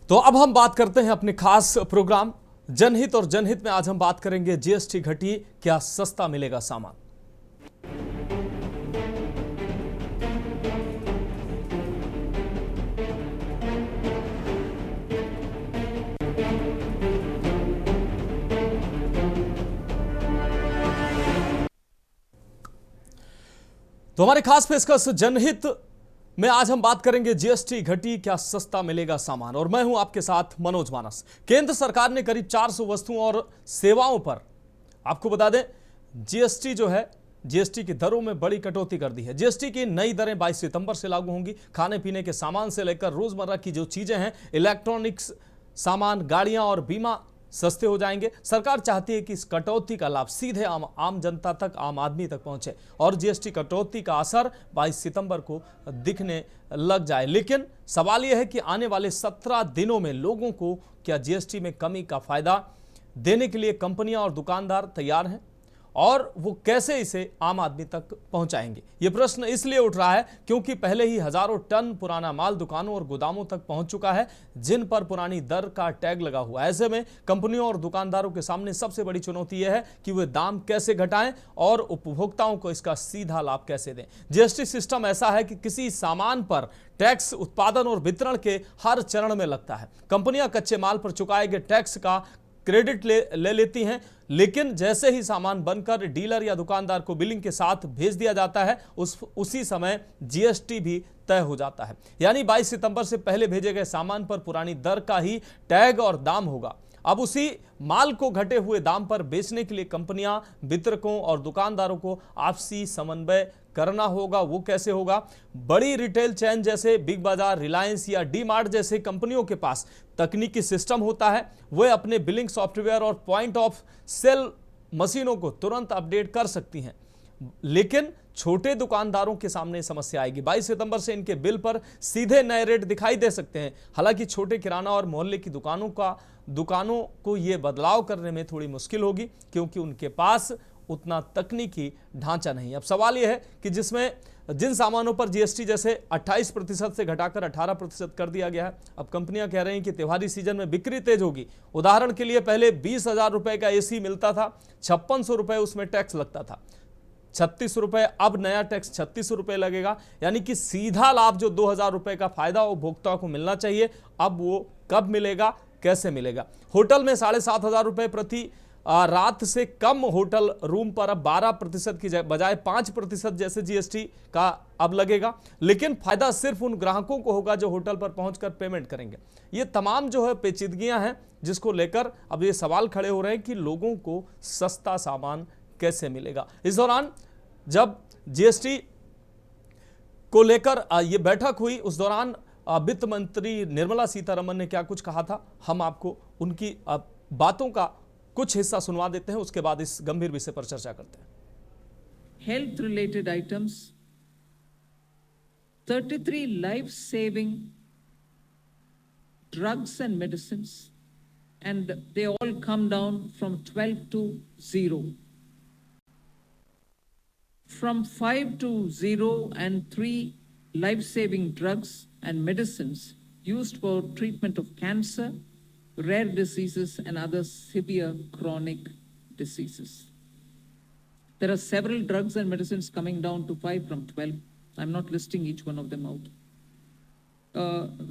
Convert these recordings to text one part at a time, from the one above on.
तो अब हम बात करते हैं अपने खास प्रोग्राम जनहित, और जनहित में आज हम बात करेंगे जीएसटी घटी, क्या सस्ता मिलेगा सामान। तो हमारे खास पेशकश जनहित में आज हम बात करेंगे जीएसटी घटी, क्या सस्ता मिलेगा सामान, और मैं हूं आपके साथ मनोज मानस। केंद्र सरकार ने करीब 400 वस्तुओं और सेवाओं पर, आपको बता दें, जीएसटी जो है, जीएसटी की दरों में बड़ी कटौती कर दी है। जीएसटी की नई दरें 22 सितंबर से लागू होंगी। खाने पीने के सामान से लेकर रोजमर्रा की जो चीजें हैं, इलेक्ट्रॉनिक्स सामान, गाड़ियां और बीमा सस्ते हो जाएंगे। सरकार चाहती है कि इस कटौती का लाभ सीधे आम जनता तक, आम आदमी तक पहुंचे और जीएसटी कटौती का असर 22 सितंबर को दिखने लग जाए। लेकिन सवाल यह है कि आने वाले 17 दिनों में लोगों को क्या जीएसटी में कमी का फायदा देने के लिए कंपनियां और दुकानदार तैयार हैं, और वो कैसे इसे आम आदमी तक पहुंचाएंगे। ये प्रश्न इसलिए उठ रहा है क्योंकि पहले ही हजारों टन पुराना माल दुकानों और गोदामों तक पहुंच चुका है, जिन पर पुरानी दर का टैग लगा हुआ है। ऐसे में कंपनियों और दुकानदारों के सामने सबसे बड़ी चुनौती यह है कि वे दाम कैसे घटाएं और उपभोक्ताओं को इसका सीधा लाभ कैसे दें। जीएसटी सिस्टम ऐसा है कि किसी सामान पर टैक्स उत्पादन और वितरण के हर चरण में लगता है। कंपनियां कच्चे माल पर चुकाए गए टैक्स का क्रेडिट ले लेती हैं, लेकिन जैसे ही सामान बनकर डीलर या दुकानदार को बिलिंग के साथ भेज दिया जाता है, उसी समय जीएसटी भी तय हो जाता है। यानी 22 सितंबर से पहले भेजे गए सामान पर पुरानी दर का ही टैग और दाम होगा। अब उसी माल को घटे हुए दाम पर बेचने के लिए कंपनियां, वितरकों और दुकानदारों को आपसी समन्वय करना होगा। वो कैसे होगा? बड़ी रिटेल चेन जैसे बिग बाजार, रिलायंस या डी मार्ट जैसे कंपनियों के पास तकनीकी सिस्टम होता है। वे अपने बिलिंग सॉफ्टवेयर और पॉइंट ऑफ सेल मशीनों को तुरंत अपडेट कर सकती हैं, लेकिन छोटे दुकानदारों के सामने समस्या आएगी। 22 सितंबर से इनके बिल पर सीधे नए रेट दिखाई दे सकते हैं। हालांकि छोटे किराना और मोहल्ले की दुकानों को यह बदलाव करने में थोड़ी मुश्किल होगी, क्योंकि उनके पास उतना तकनीकी ढांचा नहीं। अब सवाल यह है कि जिन सामानों पर जीएसटी जैसे 28% से घटाकर 18% कर दिया गया है, अब कंपनियां कह रही हैं कि त्योहारी सीजन में बिक्री तेज होगी। उदाहरण के लिए पहले 20,000 रुपए का एसी मिलता था, 5600 रुपए उसमें टैक्स लगता था, 36 रुपए, अब नया टैक्स 36 रुपए लगेगा। यानी कि सीधा लाभ जो 2,000 रुपए का फायदा उपभोक्ताओं को मिलना चाहिए, अब वो कब मिलेगा, कैसे मिलेगा? होटल में 7,500 रुपए प्रति रात से कम होटल रूम पर अब 12% की बजाय 5% जैसे जीएसटी का अब लगेगा। लेकिन फायदा सिर्फ उन ग्राहकों को होगा जो होटल पर पहुंचकर पेमेंट करेंगे। ये तमाम जो है पेचीदगियां हैं, जिसको लेकर अब ये सवाल खड़े हो रहे हैं कि लोगों को सस्ता सामान कैसे मिलेगा। इस दौरान जब जीएसटी को लेकर ये बैठक हुई, उस दौरान वित्त मंत्री निर्मला सीतारमण ने क्या कुछ कहा था, हम आपको उनकी बातों का कुछ हिस्सा सुनवा देते हैं, उसके बाद इस गंभीर विषय पर चर्चा करते हैं। Health related items, 33 life saving drugs and medicines, and they all come down from 12 to 0. From 5 to 0 and 3 life-saving drugs and medicines used for treatment of cancer, rare diseases and other severe chronic diseases. There are several drugs and medicines coming down to 5 from 12. I'm not listing each one of them out.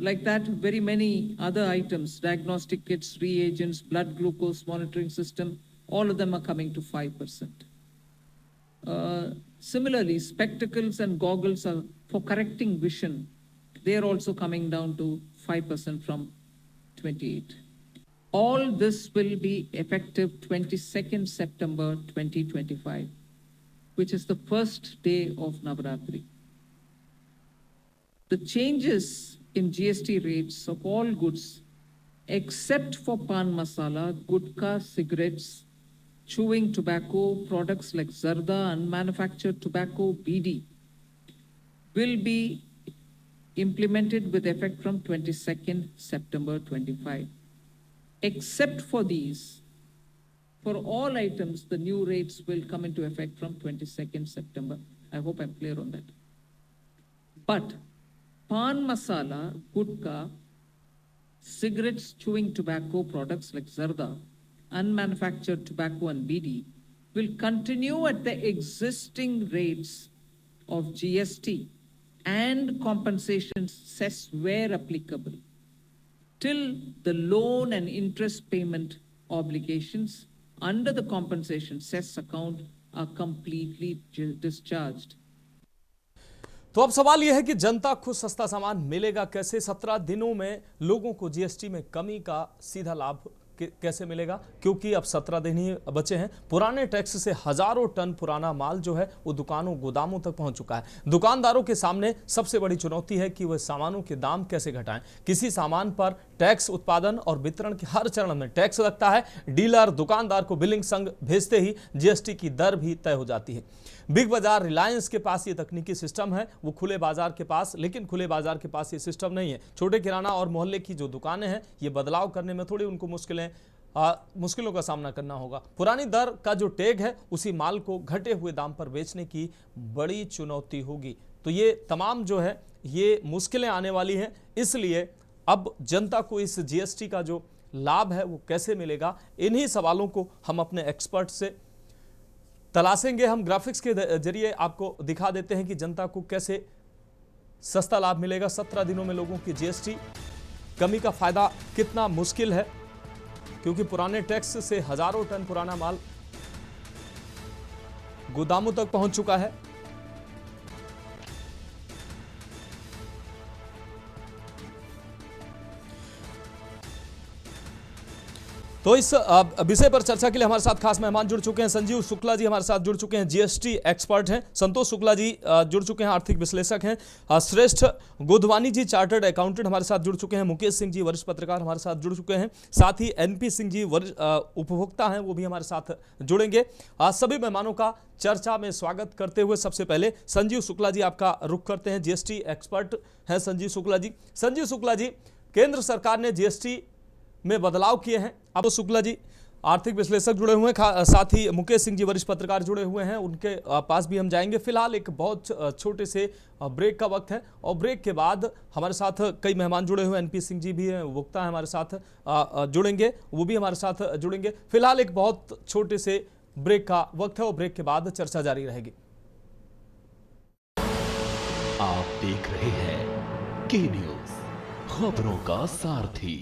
Like that, very many other items, diagnostic kits, reagents, blood glucose monitoring system, all of them are coming to 5%. Similarly, spectacles and goggles are for correcting vision. They are also coming down to 5% from 28. All this will be effective 22nd September 2025, which is the first day of Navaratri. The changes in GST rates of all goods, except for pan masala, gutka, cigarettes, chewing tobacco, products like zarda, unmanufactured tobacco, BD, will be implemented with effect from 22nd September 25. Except for these, for all items, the new rates will come into effect from 22nd September. I hope I'm clear on that. But pan masala, gutka, cigarettes, chewing tobacco products like Zarda, unmanufactured tobacco and BD will continue at the existing rates of GST and compensation cess where applicable till the loan and interest payment obligations under the compensation cess account are completely discharged. तो अब सवाल यह है कि जनता को सस्ता सामान मिलेगा कैसे? 17 दिनों में लोगों को जीएसटी में कमी का सीधा लाभ कैसे मिलेगा? क्योंकि अब 17 दिन ही बचे हैं। पुराने टैक्स से हजारों टन पुराना माल जो है वो दुकानों गोदामों तक पहुंच चुका है। दुकानदारों के सामने सबसे बड़ी चुनौती है कि वह सामानों के दाम कैसे घटाएं। किसी सामान पर टैक्स उत्पादन और वितरण के हर चरण में टैक्स लगता है। डीलर दुकानदार को बिलिंग संघ भेजते ही जीएसटी की दर भी तय हो जाती है। बिग बाजार रिलायंस के पास ये तकनीकी सिस्टम है, वो खुले बाजार के पास, लेकिन खुले बाजार के पास ये सिस्टम नहीं है। छोटे किराना और मोहल्ले की जो दुकानें हैं ये बदलाव करने में थोड़ी उनको मुश्किलों का सामना करना होगा। पुरानी दर का जो टैग है उसी माल को घटे हुए दाम पर बेचने की बड़ी चुनौती होगी। तो ये तमाम जो है ये मुश्किलें आने वाली हैं। इसलिए अब जनता को इस जीएसटी का जो लाभ है वो कैसे मिलेगा, इन्हीं सवालों को हम अपने एक्सपर्ट से तलाशेंगे। हम ग्राफिक्स के जरिए आपको दिखा देते हैं कि जनता को कैसे सस्ता लाभ मिलेगा। 17 दिनों में लोगों की जीएसटी कमी का फायदा कितना मुश्किल है, क्योंकि पुराने टैक्स से हजारों टन पुराना माल गोदामों तक पहुंच चुका है। तो इस विषय पर चर्चा के लिए हमारे साथ खास मेहमान जुड़ चुके हैं। संजीव शुक्ला जी हमारे साथ जुड़ चुके हैं, जीएसटी एक्सपर्ट हैं। संतोष शुक्ला जी जुड़ चुके हैं, आर्थिक विश्लेषक हैं। श्रेष्ठ गोधवानी जी चार्टर्ड अकाउंटेंट हमारे साथ जुड़ चुके हैं। मुकेश सिंह जी वरिष्ठ पत्रकार हमारे साथ जुड़ चुके हैं। साथ ही एनपी सिंह जी उपभोक्ता हैं, वो भी हमारे साथ जुड़ेंगे। सभी मेहमानों का चर्चा में स्वागत करते हुए सबसे पहले संजीव शुक्ला जी आपका रुख करते हैं। जीएसटी एक्सपर्ट हैं संजीव शुक्ला जी। संजीव शुक्ला जी, केंद्र सरकार ने जीएसटी में बदलाव किए हैं। अब तो शुक्ला जी आर्थिक विश्लेषक जुड़े हुए हैं, साथ ही मुकेश सिंह जी वरिष्ठ पत्रकार जुड़े हुए हैं, उनके पास भी हम जाएंगे। फिलहाल एक बहुत छोटे से ब्रेक का वक्त है और ब्रेक के बाद हमारे साथ कई मेहमान जुड़े हुए हैं। एनपी सिंह जी भी हैं, वक्ता हैं, हमारे साथ जुड़ेंगे, वो भी हमारे साथ जुड़ेंगे। फिलहाल एक बहुत छोटे से ब्रेक का वक्त है और ब्रेक के बाद चर्चा जारी रहेगी। आप देख रहे हैं के न्यूज, खबरों का सारथी।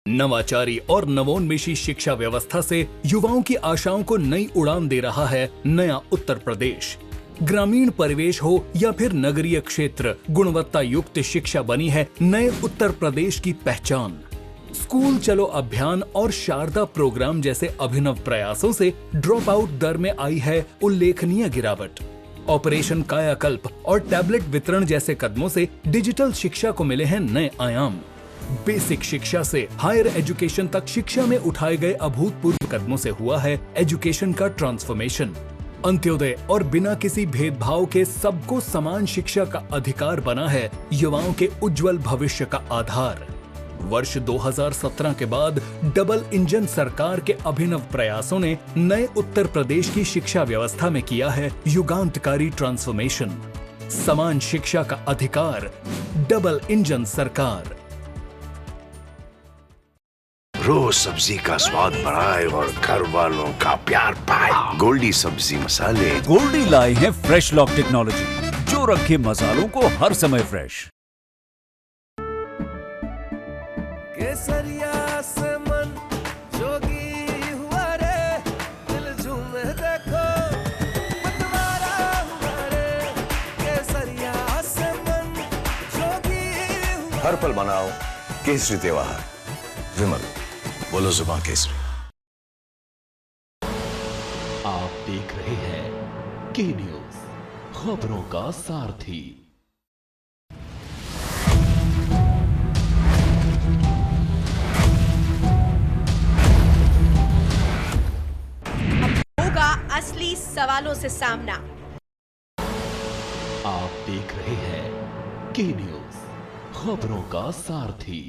नवाचारी और नवोन्मेषी शिक्षा व्यवस्था से युवाओं की आशाओं को नई उड़ान दे रहा है नया उत्तर प्रदेश। ग्रामीण परिवेश हो या फिर नगरीय क्षेत्र, गुणवत्ता युक्त शिक्षा बनी है नए उत्तर प्रदेश की पहचान। स्कूल चलो अभियान और शारदा प्रोग्राम जैसे अभिनव प्रयासों से ड्रॉप आउट दर में आई है उल्लेखनीय गिरावट। ऑपरेशन कायाकल्प और टैबलेट वितरण जैसे कदमों से डिजिटल शिक्षा को मिले हैं नए आयाम। बेसिक शिक्षा से हायर एजुकेशन तक शिक्षा में उठाए गए अभूतपूर्व कदमों से हुआ है एजुकेशन का ट्रांसफॉर्मेशन। अंत्योदय और बिना किसी भेदभाव के सबको समान शिक्षा का अधिकार बना है युवाओं के उज्जवल भविष्य का आधार। वर्ष 2017 के बाद डबल इंजन सरकार के अभिनव प्रयासों ने नए उत्तर प्रदेश की शिक्षा व्यवस्था में किया है युगांतकारी ट्रांसफॉर्मेशन। समान शिक्षा का अधिकार, डबल इंजन सरकार। रोज सब्जी का स्वाद बढ़ाए और घर वालों का प्यार पाए। गोल्डी सब्जी मसाले। गोल्डी लाए हैं फ्रेश लॉक टेक्नोलॉजी, जो रखे मसालों को हर समय फ्रेश। केसरिया से मन जोगी हुआ रे, दिल झूमे देखो मतवारा हुआ रे। केसरिया से मन जोगी हुआ। हर पल मनाओ केसरी त्योहार। विमल, बोलो जुबान केसरी। आप देख रहे हैं के न्यूज, खबरों का सारथी। होगा असली सवालों से सामना। आप देख रहे हैं के न्यूज, खबरों का सारथी।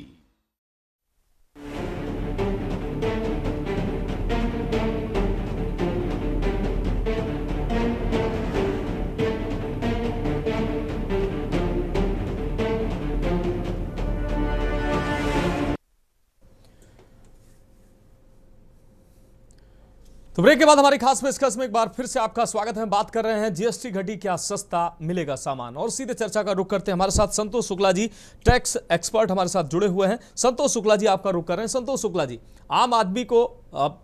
तो ब्रेक के बाद हमारी खास पेशकश में एक बार फिर से आपका स्वागत है। बात कर रहे हैं जीएसटी घटी क्या सस्ता मिलेगा सामान, और सीधे चर्चा का रुख करते हैं। हमारे साथ संतोष शुक्ला जी, टैक्स एक्सपर्ट हमारे साथ जुड़े हुए हैं। संतोष शुक्ला जी, आपका रुख कर रहे हैं। संतोष शुक्ला जी, आम आदमी को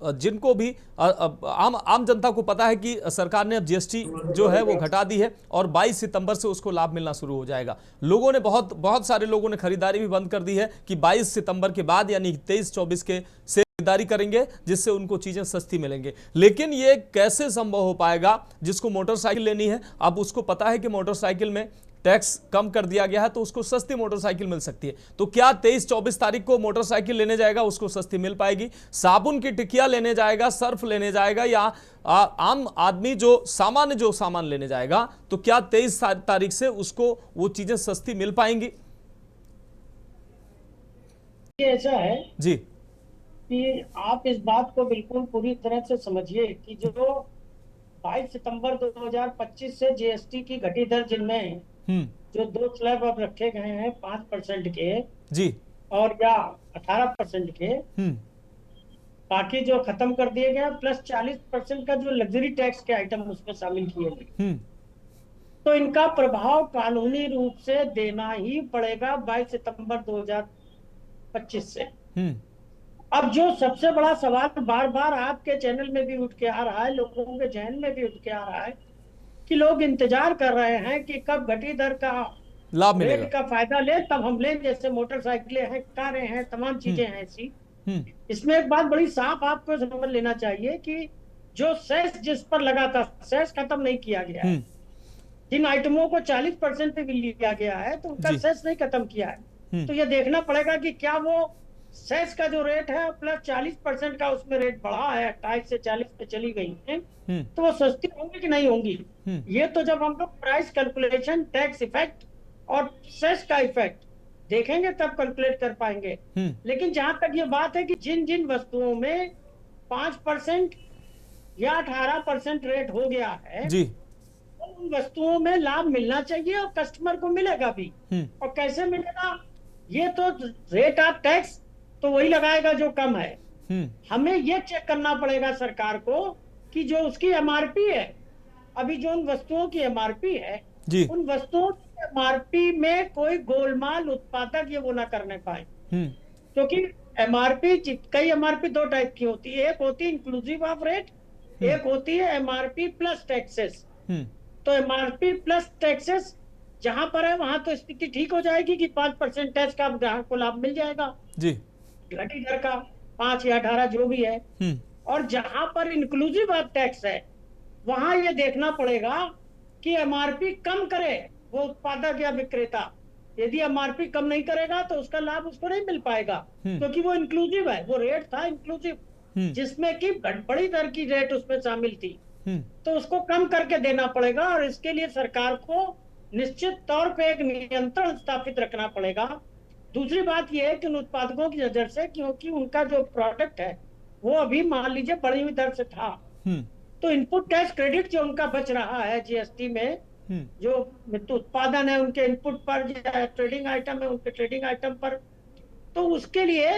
जिनको भी आम जनता को पता है कि सरकार ने अब जीएसटी जो है वो घटा दी है और 22 सितंबर से उसको लाभ मिलना शुरू हो जाएगा। लोगों ने बहुत सारे लोगों ने खरीदारी भी बंद कर दी है कि 22 सितंबर के बाद यानी 23-24 के से खरीदारी करेंगे, जिससे उनको चीजें सस्ती मिलेंगे। लेकिन ये कैसे संभव हो पाएगा? जिसको मोटरसाइकिल लेनी है, अब उसको पता है कि मोटरसाइकिल में टैक्स कम कर दिया गया है तो उसको सस्ती मोटरसाइकिल मिल सकती है। तो क्या 23-24 तारीख को मोटरसाइकिल लेने जाएगा उसको सस्ती मिल पाएगी? साबुन की टिकिया लेने जाएगा, सर्फ लेने जाएगा, या आम आदमी जो सामान लेने जाएगा, तो क्या 23 तारीख से उसको वो चीजें सस्ती मिल पाएंगी? ऐसा है जी, कि आप इस बात को बिल्कुल पूरी तरह से समझिए कि जो 22 सितंबर 2025 से जीएसटी की घटी दर जिनमें जो 2 स्लैब अब रखे गए हैं 5% के जी, और या 18% के, बाकी जो खत्म कर दिए गए प्लस 40% का जो लग्जरी टैक्स के आइटम उसमें शामिल किए गए, तो इनका प्रभाव कानूनी रूप से देना ही पड़ेगा 22 सितंबर 2025 से। अब जो सबसे बड़ा सवाल बार बार आपके चैनल में भी उठ के आ रहा है, लोगों के जहन में भी उठ के आ रहा है कि लोग इंतजार कर रहे हैं कि कब घटी दर का लाभ मिलेगा, रेट का फायदा ले तब हम लें। जैसे मोटरसाइकिलें हैं, कारें हैं, तमाम चीजें हैं ऐसी। इसमें एक बात बड़ी साफ आपको समझ लेना चाहिए कि जो सेस जिस पर लगा था, सेस खत्म नहीं किया गया है। जिन आइटमों को 40% पे भी लिया गया है तो उनका सेस नहीं खत्म किया है। तो ये देखना पड़ेगा कि क्या वो सेस का जो रेट है प्लस 40% का उसमें रेट बढ़ा है, 28 से 40 पे चली गई है, तो वो सस्ती होंगी कि नहीं होंगी। ये तो जब हम लोग प्राइस कैलकुलेशन, टैक्स इफेक्ट और सेस का इफेक्ट देखेंगे तब कैलकुलेट कर पाएंगे। लेकिन जहां तक ये बात है कि जिन जिन वस्तुओं में 5% या 18% रेट हो गया है जी, उन वस्तुओं में लाभ मिलना चाहिए और कस्टमर को मिलेगा भी। और कैसे मिलेगा? ये तो रेट ऑफ टैक्स तो वही लगाएगा जो कम है। हमें ये चेक करना पड़ेगा सरकार को कि जो उसकी एमआरपी है, अभी जो उन वस्तुओं की एमआरपी है जी, उन वस्तुओं की एमआरपी में कोई गोलमाल उत्पादक ये वो ना करने पाए। क्योंकि एमआरपी, कई एमआरपी 2 टाइप की होती है। एक होती है इंक्लूसिव ऑफ रेट, एक होती है एमआरपी प्लस टैक्सेस। तो एमआरपी प्लस टैक्सेस जहां पर है वहां तो स्थिति ठीक हो जाएगी कि 5% टैक्स का ग्राहक को लाभ मिल जाएगा जी, घटी दर का 5 या 18 जो भी है। और जहां पर इंक्लूसिव ऑफ टैक्स है वहां ये देखना पड़ेगा कि एमआरपी कम करे वो उत्पादक या विक्रेता। यदि एमआरपी कम नहीं करेगा तो उसका लाभ उसको नहीं मिल पाएगा, क्योंकि वो इंक्लूसिव है। वो रेट था इंक्लूसिव जिसमें कि बड़ी दर की रेट उसमें शामिल थी, तो उसको कम करके देना पड़ेगा। और इसके लिए सरकार को निश्चित तौर पे एक नियंत्रण स्थापित रखना पड़ेगा। दूसरी बात यह है कि उन उत्पादकों की नजर से, क्योंकि उनका जो प्रोडक्ट है वो अभी मान लीजिए बढ़ी हुई दर से था, तो इनपुट टैक्स क्रेडिट जो उनका बच रहा है जीएसटी में, जो उत्पादन है उनके इनपुट पर, ट्रेडिंग आइटम है उनके ट्रेडिंग आइटम पर, तो उसके लिए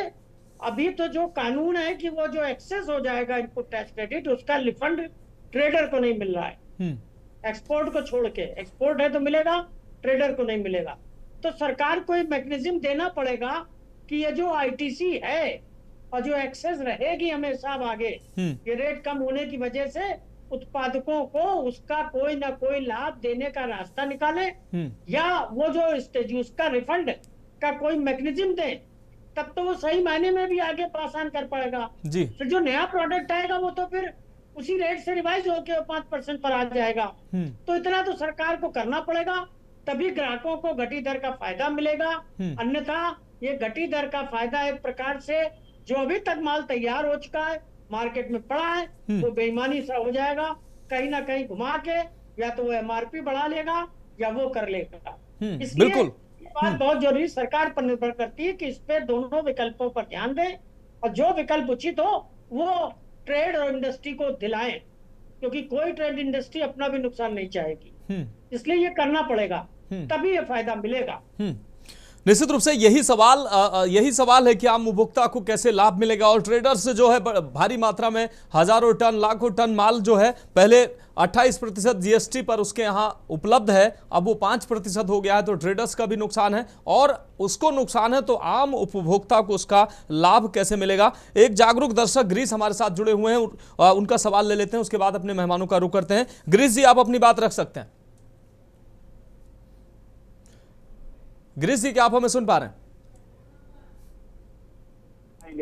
अभी तो जो कानून है कि वो जो एक्सेस हो जाएगा इनपुट टैक्स क्रेडिट, उसका रिफंड ट्रेडर को नहीं मिल रहा है। एक्सपोर्ट को छोड़ के, एक्सपोर्ट है तो मिलेगा, ट्रेडर को नहीं मिलेगा। तो सरकार को एक मैकेनिज्म देना पड़ेगा कि ये जो आईटीसी है और जो एक्सेस रहेगी हमेशा आगे, ये रेट कम होने की वजह से उत्पादकों को उसका कोई ना कोई लाभ देने का रास्ता निकाले, या वो जो स्टेज उसका रिफंड का कोई मैकेनिज्म दे, तब तो वो सही मायने में भी आगे पास ऑन कर पाएगा जी। फिर जो नया प्रोडक्ट आएगा वो तो फिर उसी रेट से रिवाइज होकर 5% पर आ जाएगा। तो इतना तो सरकार को करना पड़ेगा, तभी ग्राहकों को घटी दर का फायदा मिलेगा। अन्यथा ये घटी दर का फायदा एक प्रकार से जो अभी तक माल तैयार हो चुका है, मार्केट में पड़ा है, वो बेईमानी सा हो जाएगा। कहीं ना कहीं घुमा के या तो वो एमआरपी बढ़ा लेगा या वो कर लेगा। इसलिए ये बात बहुत जरूरी सरकार पर निर्भर करती है कि इस पे दोनों विकल्पों पर ध्यान दें और जो विकल्प उचित हो वो ट्रेड और इंडस्ट्री को दिलाएं, क्योंकि कोई ट्रेड इंडस्ट्री अपना भी नुकसान नहीं चाहेगी। इसलिए ये करना पड़ेगा, तभी ये फायदा मिलेगा। निश्चित रूप से यही सवाल है कि आम उपभोक्ता को कैसे लाभ मिलेगा। और ट्रेडर्स जो है भारी मात्रा में हजारों टन लाखों टन माल जो है पहले 28% जीएसटी पर उसके यहाँ उपलब्ध है, अब वो 5% हो गया है, तो ट्रेडर्स का भी नुकसान है और उसको नुकसान है, तो आम उपभोक्ता को उसका लाभ कैसे मिलेगा। एक जागरूक दर्शक ग्रीस हमारे साथ जुड़े हुए हैं, उनका सवाल ले लेते हैं, उसके बाद अपने मेहमानों का रुख करते हैं। ग्रीस जी, आप अपनी बात रख सकते हैं। ग्रीस जी, क्या आप हमें सुन पा रहे हैं?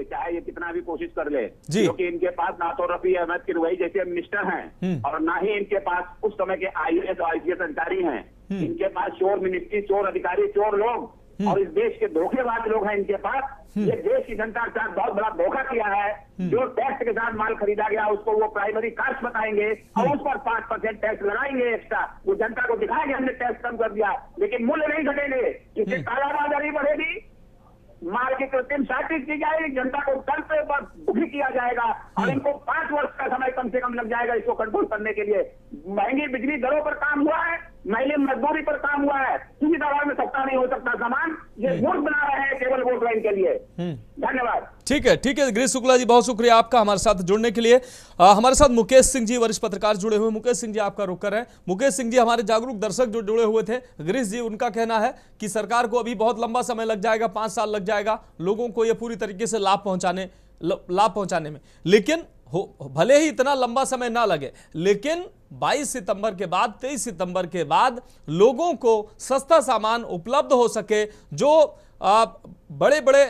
चाहे ये कितना भी कोशिश कर ले, जी, क्योंकि इनके पास ना तो रफी अहमद किरवई जैसे मिनिस्टर हैं और ना ही इनके पास उस समय के आईएएस और आईपीएस अधिकारी हैं। इनके पास चोर मिनिस्ट्री, चोर अधिकारी, चोर लोग और इस देश के धोखेबाज लोग हैं इनके पास। ये देश की जनता के साथ बहुत बड़ा धोखा किया है। जो टैक्स के साथ माल खरीदा गया उसको वो प्राइमरी कास्ट बताएंगे और उस पर 5% टैक्स लगाएंगे एक्स्ट्रा। वो जनता को दिखाएंगे हमने टैक्स कम कर दिया, लेकिन मूल्य नहीं घटेंगे, इससे कालाबाजारी बढ़ेगी, माल की कृत्रिम साटिश की जाएगी, जनता को कल पे दुखी किया जाएगा और इनको 5 वर्ष का समय कम से कम लग जाएगा इसको कंट्रोल करने के लिए। महंगी बिजली दरों पर काम हुआ है, महिला मजदूरी पर काम हुआ है, किसी दवा में सस्ता नहीं हो सकता सामान। ये वोट बना रहे हैं केवल वोट बैंक के लिए। धन्यवाद। ठीक है गिरीश शुक्ला जी, बहुत शुक्रिया आपका हमारे साथ जुड़ने के लिए। हमारे साथ मुकेश सिंह जी, वरिष्ठ पत्रकार, जुड़े हुए। मुकेश सिंह जी, आपका रुख कर रहे हैं। मुकेश सिंह जी, हमारे जागरूक दर्शक जो जुड़े हुए थे, गिरीश जी, उनका कहना है कि सरकार को अभी बहुत लंबा समय लग जाएगा, 5 साल लग जाएगा लोगों को ये पूरी तरीके से लाभ पहुंचाने में। लेकिन भले ही इतना लंबा समय ना लगे, लेकिन 22 सितंबर के बाद, 23 सितंबर के बाद लोगों को सस्ता सामान उपलब्ध हो सके। जो बड़े बड़े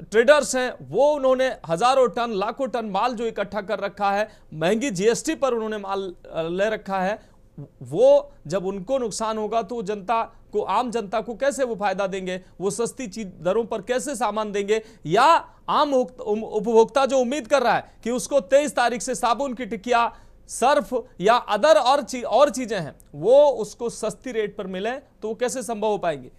ट्रेडर्स हैं वो उन्होंने हजारों टन लाखों टन माल जो इकट्ठा कर रखा है, महंगी जीएसटी पर उन्होंने माल ले रखा है, वो जब उनको नुकसान होगा तो जनता को, आम जनता को कैसे वो फायदा देंगे, वो सस्ती चीज दरों पर कैसे सामान देंगे। या आम उपभोक्ता जो उम्मीद कर रहा है कि उसको 23 तारीख से साबुन की टिकिया, सर्फ या अदर और चीजें हैं वो उसको सस्ती रेट पर मिले, तो वो कैसे संभव हो पाएंगे।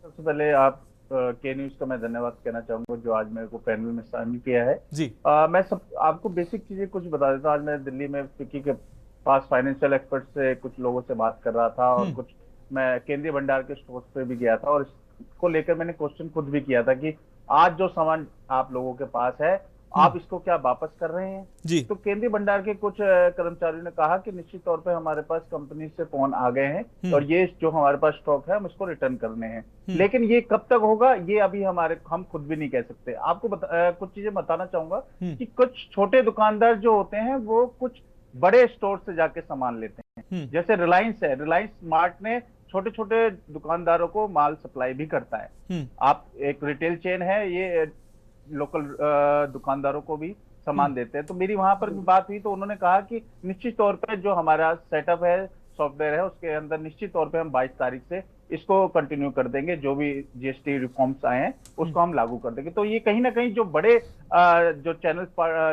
सबसे पहले आप के न्यूज का मैं धन्यवाद कहना चाहूंगा जो आज मेरे को पैनल में शामिल किया है जी। मैं आपको बेसिक चीजें कुछ बता देता हूँ। आज मैं दिल्ली में फिक्की के पास फाइनेंशियल एक्सपर्ट से कुछ लोगों से बात कर रहा था और कुछ मैं केंद्रीय भंडार के स्टोर पे भी गया था और इसको लेकर मैंने क्वेश्चन खुद भी किया था कि आज जो सामान आप लोगों के पास है आप इसको क्या वापस कर रहे हैं जी। तो केंद्रीय भंडार के कुछ कर्मचारियों ने कहा कि निश्चित तौर पे हमारे पास कंपनी से फोन आ गए हैं और ये जो हमारे पास स्टॉक है हम इसको रिटर्न करने हैं, लेकिन ये कब तक होगा ये अभी हम खुद भी नहीं कह सकते। आपको कुछ चीजें बताना चाहूंगा कि कुछ छोटे दुकानदार जो होते हैं वो कुछ बड़े स्टोर से जाके सामान लेते हैं। जैसे रिलायंस है, रिलायंस स्मार्ट ने छोटे छोटे दुकानदारों को माल सप्लाई भी करता है। आप एक रिटेल चेन है, ये लोकल दुकानदारों को भी सामान देते हैं। तो मेरी वहां पर भी बात हुई तो उन्होंने कहा कि निश्चित तौर पे जो हमारा सेटअप है, सॉफ्टवेयर है, उसके अंदर निश्चित तौर पे हम 22 तारीख से इसको कंटिन्यू कर देंगे, जो भी जीएसटी रिफॉर्म्स आए हैं उसको हम लागू कर देंगे। तो ये कहीं ना कहीं जो बड़े जो चैनल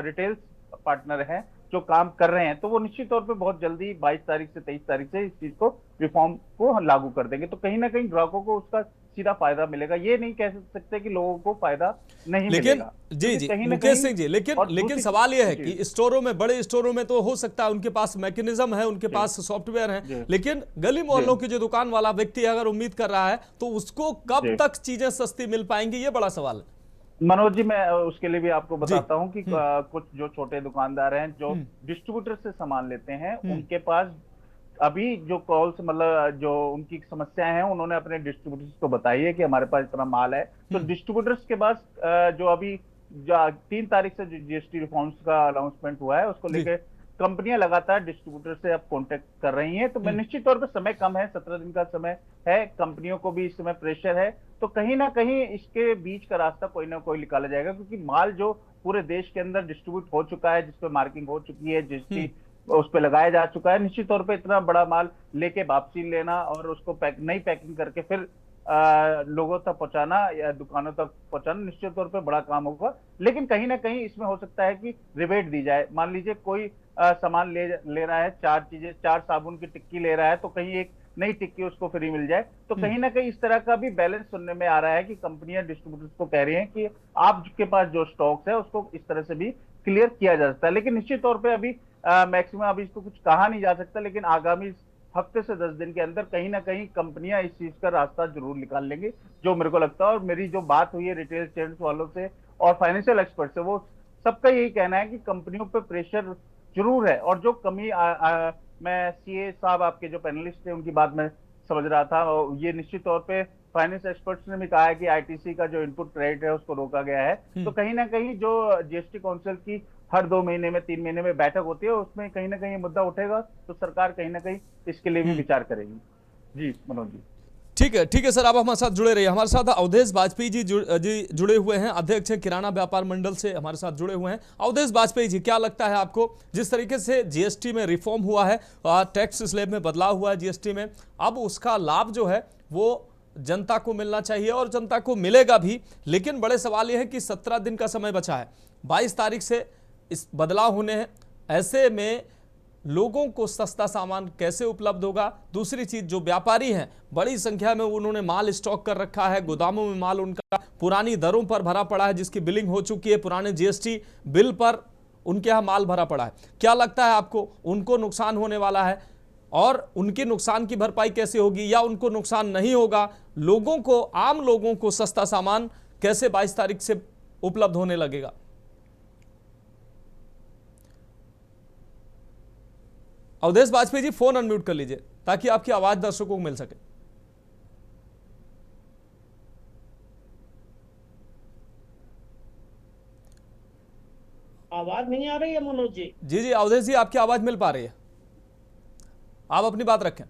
रिटेल पार्टनर हैं जो काम कर रहे हैं तो वो निश्चित तौर पे बहुत जल्दी 22 तारीख से 23 तारीख से इस चीज को रिफॉर्म को लागू कर देंगे। तो कहीं ना कहीं ग्राहकों को उसका सीधा फायदा मिलेगा। ये नहीं कह सकते कि लोगों को फायदा नहीं मिलेगा। जी मुकेश सिंह जी, लेकिन सवाल यह है कि स्टोरों में, बड़े स्टोरों में तो हो सकता है उनके पास मैकेनिज्म है, उनके पास सॉफ्टवेयर है, लेकिन गली मोहल्लों की जो दुकान वाला व्यक्ति अगर उम्मीद कर रहा है तो उसको कब तक चीजें सस्ती मिल पाएंगी, ये बड़ा सवाल है। मनोज जी, मैं उसके लिए भी आपको बताता हूं कि कुछ जो छोटे दुकानदार हैं जो डिस्ट्रीब्यूटर से सामान लेते हैं उनके पास अभी जो कॉल्स, मतलब जो उनकी समस्याएं हैं उन्होंने अपने डिस्ट्रीब्यूटर्स को बताई है कि हमारे पास इतना माल है। तो डिस्ट्रीब्यूटर्स के पास जो अभी 3 तारीख से जीएसटी रिफॉर्म्स का अनाउंसमेंट हुआ है उसको लेकर कंपनियां लगातार डिस्ट्रीब्यूटर से अब कांटेक्ट कर रही हैं। तो मैं निश्चित तौर पर समय कम है, 17 दिन का समय है, कंपनियों को भी इस समय प्रेशर है, तो कहीं ना कहीं इसके बीच का रास्ता कोई ना कोई निकाला जाएगा, क्योंकि माल जो पूरे देश के अंदर डिस्ट्रीब्यूट हो चुका है, जिसपे मार्किंग हो चुकी है, जीएसटी उस पर लगाया जा चुका है, निश्चित तौर पे इतना बड़ा माल लेके वापसी लेना और उसको नई पैकिंग करके फिर लोगों तक पहुंचाना या दुकानों तक पहुंचाना निश्चित तौर पे बड़ा काम होगा। लेकिन कहीं ना कहीं इसमें हो सकता है कि रिबेट दी जाए। मान लीजिए कोई सामान ले रहा है, 4 साबुन की टिक्की ले रहा है, तो कहीं एक नई टिक्की उसको फ्री मिल जाए। तो कहीं ना कहीं इस तरह का भी बैलेंस सुनने में आ रहा है कि कंपनियां डिस्ट्रीब्यूटर्स को कह रही हैं कि आपके पास जो स्टॉक्स है उसको इस तरह से भी क्लियर किया जा सकता है। लेकिन निश्चित तौर पे अभी मैक्सिमम अभी इसको कुछ कहा नहीं जा सकता, लेकिन आगामी हफ्ते से 10 दिन के अंदर कहीं ना कहीं कंपनियां इस चीज का रास्ता जरूर निकाल लेंगे, जो मेरे को लगता है। और मेरी जो बात हुई है रिटेल चेन्स वालों से और फाइनेंशियल एक्सपर्ट से, वो सबका यही कहना है कि कंपनियों पे प्रेशर जरूर है। और जो कमी मैं सीए साहब आपके जो पैनलिस्ट थे उनकी बात में समझ रहा था, ये निश्चित तौर पे फाइनेंस एक्सपर्ट्स ने भी कहा है कि आईटीसी का जो इनपुट रेट है उसको रोका गया है। तो कहीं ना कहीं जो जीएसटी काउंसिल की हर 2 महीने में 3 महीने में बैठक होती है, उसमें कहीं ना कहीं मुद्दा उठेगा, तो सरकार कहीं ना कहीं इसके लिए भी विचार करेगी। जी मनोज जी। ठीक है सर, आप हमारे साथ जुड़े रहिए। हमारे साथ अवधेश बाजपेयी जी जुड़े हुए हैं, अध्यक्ष हैं किराना व्यापार मंडल से हमारे साथ जुड़े हुए हैं। अवधेश बाजपेयी जी, क्या लगता है आपको, जिस तरीके से जीएसटी में रिफॉर्म हुआ है, टैक्स स्लैब में बदलाव हुआ है जीएसटी में, अब उसका लाभ जो है वो जनता को मिलना चाहिए और जनता को मिलेगा भी, लेकिन बड़े सवाल ये है कि 17 दिन का समय बचा है, 22 तारीख से इस बदलाव होने हैं। ऐसे में लोगों को सस्ता सामान कैसे उपलब्ध होगा? दूसरी चीज, जो व्यापारी हैं बड़ी संख्या में उन्होंने माल स्टॉक कर रखा है, गोदामों में माल उनका पुरानी दरों पर भरा पड़ा है, जिसकी बिलिंग हो चुकी है, पुराने जीएसटी बिल पर उनके यहाँ माल भरा पड़ा है। क्या लगता है आपको, उनको नुकसान होने वाला है और उनके नुकसान की भरपाई कैसे होगी, या उनको नुकसान नहीं होगा? लोगों को, आम लोगों को सस्ता सामान कैसे 22 तारीख से उपलब्ध होने लगेगा? अवधेश बाजपेयी जी, फोन अनम्यूट कर लीजिए ताकि आपकी आवाज दर्शकों को मिल सके। आवाज नहीं आ रही है मनोज जी? जी, अवधेश जी, आपकी आवाज मिल पा रही है, आप अपनी बात रखें।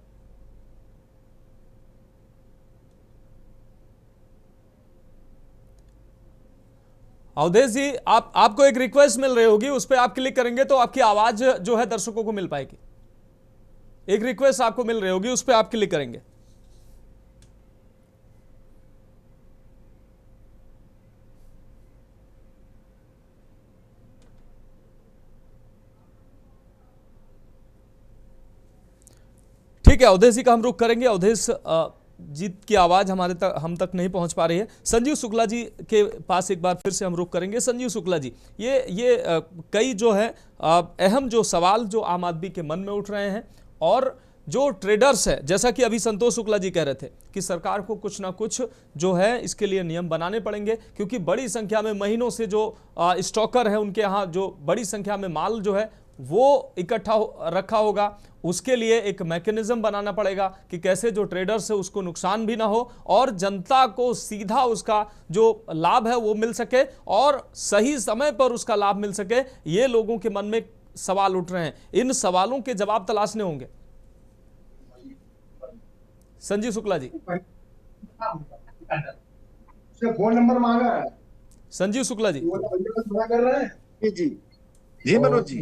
अवधेश जी, आपको एक रिक्वेस्ट मिल रही होगी, उस पर आप क्लिक करेंगे तो आपकी आवाज जो है दर्शकों को मिल पाएगी। एक रिक्वेस्ट आपको मिल रही होगी, उस पर आप क्लिक करेंगे। ठीक है, अवधेश जी का हम रुख करेंगे। अवधेश जी की आवाज हम तक नहीं पहुंच पा रही है। संजीव शुक्ला जी के पास एक बार फिर से हम रुख करेंगे। संजीव शुक्ला जी, ये कई जो है अहम जो सवाल जो आम आदमी के मन में उठ रहे हैं, और जो ट्रेडर्स है, जैसा कि अभी संतोष शुक्ला जी कह रहे थे कि सरकार को कुछ ना कुछ जो है इसके लिए नियम बनाने पड़ेंगे, क्योंकि बड़ी संख्या में महीनों से जो स्टॉकर है उनके यहाँ जो बड़ी संख्या में माल जो है वो इकट्ठा रखा होगा। उसके लिए एक मैकेनिज्म बनाना पड़ेगा कि कैसे जो ट्रेडर्स है उसको नुकसान भी ना हो और जनता को सीधा उसका जो लाभ है वो मिल सके और सही समय पर उसका लाभ मिल सके। ये लोगों के मन में सवाल उठ रहे हैं, इन सवालों के जवाब तलाशने होंगे। संजीव शुक्ला जी, फोन नंबर मांगा है। संजीव शुक्ला जी, जी मनोज जी।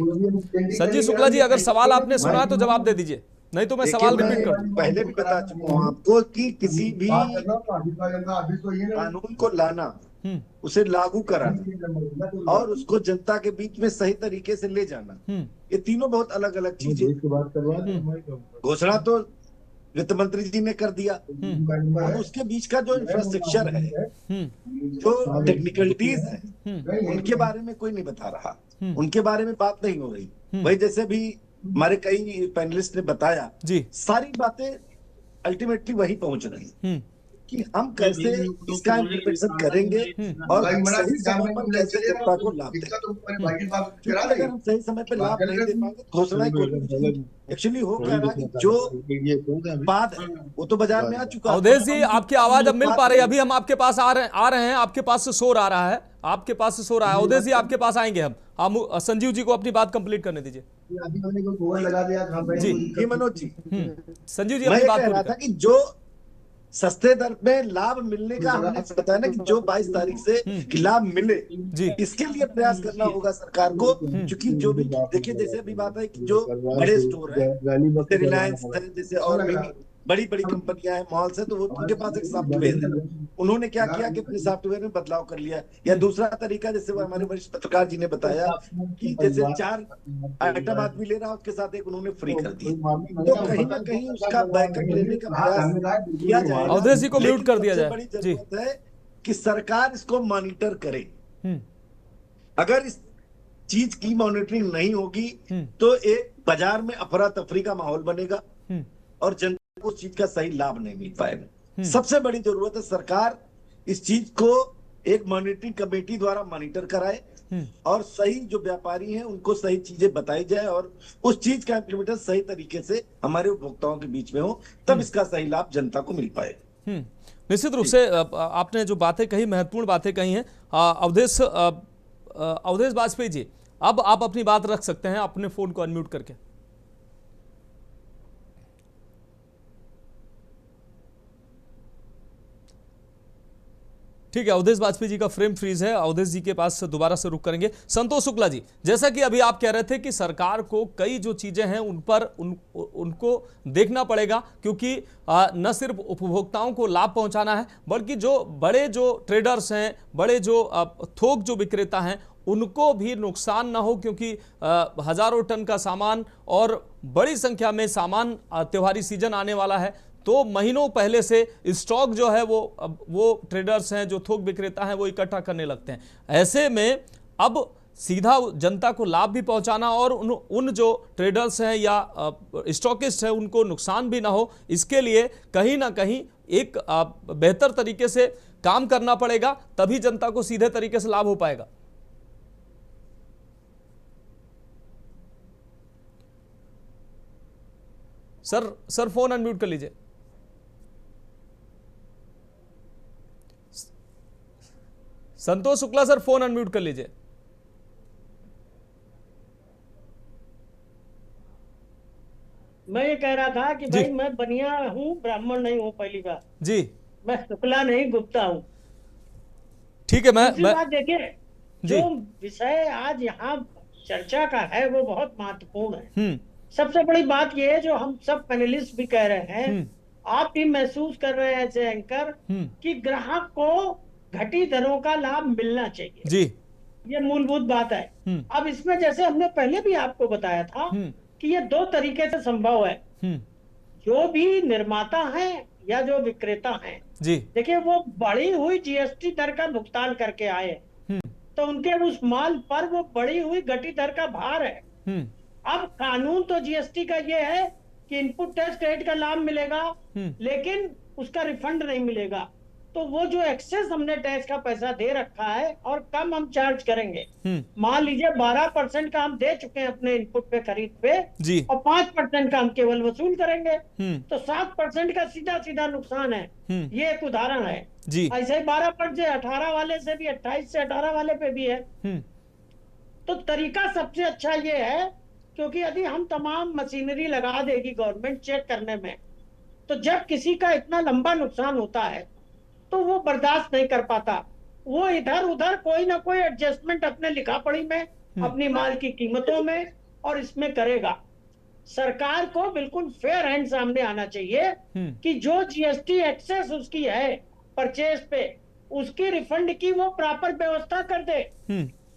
संजीव शुक्ला जी, अगर सवाल आपने सुना तो जवाब दे दीजिए, नहीं तो मैं सवाल रिपीट कर दूं। पहले भी बता चुका हूँ आपको कि किसी भी कानून को लाना, उसे लागू कराना और उसको जनता के बीच में सही तरीके से ले जाना, ये तीनों बहुत अलग अलग चीजें। घोषणा तो वित्त मंत्री जी ने कर दिया, और उसके बीच का जो इंफ्रास्ट्रक्चर है, जो टेक्निकलिटीज है, उनके बारे में कोई नहीं बता रहा, उनके बारे में बात नहीं हो रही। वही जैसे भी हमारे कई पैनलिस्ट ने बताया, सारी बातें अल्टीमेटली वही पहुंच रही कि हम कैसे इसका इम्प्लीमेंटेशन करेंगे और सही समय पर कैसे जनता को लाभ दें। अगर हम सही समय पर लाभ नहीं दे पाएंगे, घोषणा एक्चुअली हो क्या रहा कि जो बाद है वो तो बाजार में आ चुका है। अवधेश जी, आपकी आवाज अब मिल पा रही है, अभी हम आपके पास आ रहे हैं, आपके पास से शोर आ रहा है, आपके पास से शोर आया। अवधेश जी, आपके पास आएंगे हम संजीव जी को अपनी बात कंप्लीट करने दीजिए। जी मनोज जी, संजीव जी अपनी बात कह रहा था कि जो सस्ते दर में लाभ मिलने का हमने बताया ना कि जो 22 तारीख से लाभ मिले, इसके लिए प्रयास करना होगा सरकार को। क्योंकि जो भी देखिए, जैसे अभी बात है कि जो बड़े स्टोर है, रिलायंस है, जैसे और भी बड़ी बड़ी कंपनियां हैं, मॉल्स है, तो वो उनके पास एक सॉफ्टवेयर है, उन्होंने क्या किया कि अपने सॉफ्टवेयर में बदलाव कर लिया। या दूसरा तरीका, जैसे हमारे वरिष्ठ पत्रकार जी ने बताया कि जैसे 4 आइटम आदमी ले रहा है, उसके साथ एक उन्होंने फ्री कर दिया, तो कहीं ना कहीं उसका बैकअप लेने का प्रयास किया जाए। अवधेश जी को म्यूट कर दिया जाए। बड़ी जरूरत है कि सरकार इसको मॉनिटर करे। अगर इस चीज की मॉनिटरिंग नहीं होगी तो एक बाजार में अफरा तफरी का माहौल बनेगा और जनता को उस चीज का सही लाभ नहीं मिल पाएगा। सबसे बड़ी जरूरत है सरकार इस चीज को एक मॉनिटरिंग कमेटी द्वारा मॉनिटर कराए और सही जो व्यापारी हैं उनको सही चीजें बताई जाए और उस चीज का इम्प्लीमेंटेशन सही तरीके से हमारे उपभोक्ताओं के बीच में हो, तब इसका सही लाभ जनता को मिल पाए। निश्चित रूप से आपने जो बातें कही, महत्वपूर्ण बातें कही हैं। अवधेश वाजपेयी जी, अब आप अपनी बात रख सकते हैं अपने फोन को अनम्यूट करके। ठीक है, अवधेश वाजपेयी जी का फ्रेम फ्रीज है, अवधेश जी के पास दोबारा से रुक करेंगे। संतोष शुक्ला जी, जैसा कि अभी आप कह रहे थे कि सरकार को कई जो चीजें हैं उन पर उनको देखना पड़ेगा, क्योंकि न सिर्फ उपभोक्ताओं को लाभ पहुंचाना है, बल्कि जो बड़े जो ट्रेडर्स हैं, बड़े जो थोक जो विक्रेता हैं, उनको भी नुकसान ना हो, क्योंकि हजारों टन का सामान और बड़ी संख्या में सामान त्योहारी सीजन आने वाला है, तो महीनों पहले से स्टॉक जो है वो ट्रेडर्स हैं, जो थोक विक्रेता हैं, वो इकट्ठा करने लगते हैं। ऐसे में अब सीधा जनता को लाभ भी पहुंचाना और उन जो ट्रेडर्स हैं या स्टॉकिस्ट हैं उनको नुकसान भी ना हो, इसके लिए कहीं ना कहीं एक बेहतर तरीके से काम करना पड़ेगा, तभी जनता को सीधे तरीके से लाभ हो पाएगा। सर फोन अनम्यूट कर लीजिए। संतोष शुक्ला सर, फोन अनम्यूट कर लीजिए। मैं ये कह रहा था कि भाई मैं बनिया हूँ, ब्राह्मण नहीं हूँ। पहली बात जी, मैं शुक्ला नहीं गुप्ता हूँ। ठीक है। मैं बात देखिए, जो विषय आज यहाँ चर्चा का है वो बहुत महत्वपूर्ण है। सबसे बड़ी बात ये है, जो हम सब पैनलिस्ट भी कह रहे हैं, आप भी महसूस कर रहे हैं ऐसे एंकर, कि ग्राहक को घटी दरों का लाभ मिलना चाहिए जी, ये मूलभूत बात है। अब इसमें जैसे हमने पहले भी आपको बताया था कि ये दो तरीके से संभव है। जो भी निर्माता हैं या जो विक्रेता हैं जी, देखिए वो बढ़ी हुई जीएसटी दर का भुगतान करके आए, तो उनके उस माल पर वो बढ़ी हुई घटी दर का भार है। अब कानून तो जीएसटी का ये है कि इनपुट टैक्स क्रेडिट का लाभ मिलेगा, लेकिन उसका रिफंड नहीं मिलेगा। तो वो जो एक्सेस हमने टैक्स का पैसा दे रखा है और कम हम चार्ज करेंगे, मान लीजिए 12% का हम दे चुके हैं अपने इनपुट पे खरीद पे जी, और 5% का हम केवल वसूल करेंगे, तो 7% का सीधा सीधा नुकसान है। ये एक उदाहरण है जी। ऐसे ही 12% से 18 वाले से भी 28 से 18 वाले पे भी है। तो तरीका सबसे अच्छा ये है, क्योंकि यदि हम तमाम मशीनरी लगा देगी गवर्नमेंट चेक करने में, तो जब किसी का इतना लंबा नुकसान होता है तो वो बर्दाश्त नहीं कर पाता, वो इधर उधर कोई ना कोई एडजस्टमेंट अपने लिखा पढ़ी में, अपनी माल की कीमतों में और इसमें करेगा। सरकार को बिल्कुल फेयर हैंड सामने आना चाहिए कि जो जीएसटी एक्सेस उसकी है परचेज पे, उसकी रिफंड की वो प्रॉपर व्यवस्था कर दे,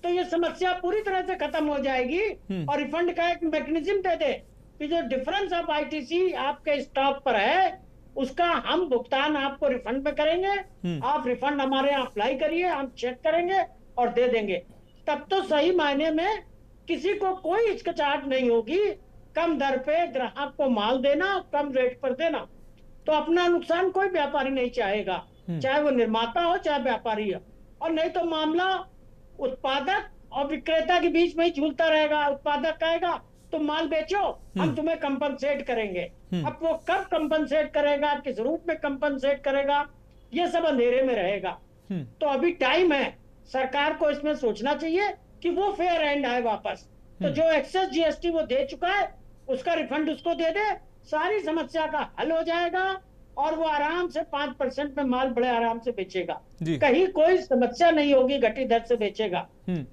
तो ये समस्या पूरी तरह से खत्म हो जाएगी। और रिफंड का एक मैकेनिज्म दे दे कि जो डिफरेंस ऑफ आईटीसी आपके स्टॉक पर है उसका हम भुगतान आपको रिफंड में करेंगे, आप रिफंड हमारे यहाँ अप्लाई करिए, हम चेक करेंगे और दे देंगे। तब तो सही मायने में किसी को कोई हिचकिचाहट नहीं होगी कम दर पे ग्राहक को माल देना, कम रेट पर देना। तो अपना नुकसान कोई व्यापारी नहीं चाहेगा, चाहे वो निर्माता हो चाहे व्यापारी हो। और नहीं तो मामला उत्पादक और विक्रेता के बीच में ही झूलता रहेगा। उत्पादक कहेगा तुम माल बेचो, हम तुम्हें कंपनसेट करेंगे। अब वो कब कंपनसेट करेगा, किस रूप में कंपनसेट करेगा, ये सब अंधेरे में रहेगा। तो अभी टाइम है, सरकार को इसमें सोचना चाहिए कि वो फेयर हैंड आए वापस। तो जो एक्सेस जीएसटी वो दे चुका है उसका रिफंड उसको दे दे, सारी समस्या का हल हो जाएगा और वो आराम से 5% में माल बड़े आराम से बेचेगा, कहीं कोई समस्या नहीं होगी, घटी दर से बेचेगा।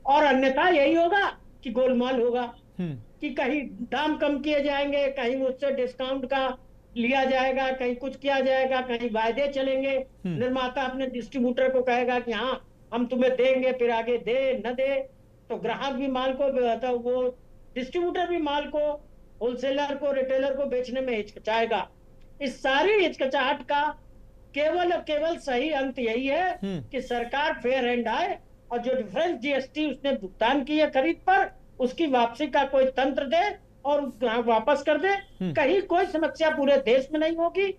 और अन्यथा यही होगा कि गोलमाल होगा, कि कहीं दाम कम किए जाएंगे, कहीं उससे डिस्काउंट का लिया जाएगा, कहीं कुछ किया जाएगा, कहीं वायदे चलेंगे। निर्माता अपने डिस्ट्रीब्यूटर को कहेगा कि हाँ हम तुम्हें देंगे, फिर आगे दे न दे, तो ग्राहक भी माल को, तो वो डिस्ट्रीब्यूटर भी माल को, होलसेलर को, रिटेलर को बेचने में हिचकिचाएगा। इस सारी हिचकिचाहट का केवल और केवल सही अंत यही है कि सरकार फेयर हैंड आए और जो डिफरेंस जीएसटी उसने भुगतान की है खरीद पर, उसकी वापसी का कोई तंत्र दे, और वापस कर दे। कहीं कोई समस्या पूरे देश में नहीं होगी।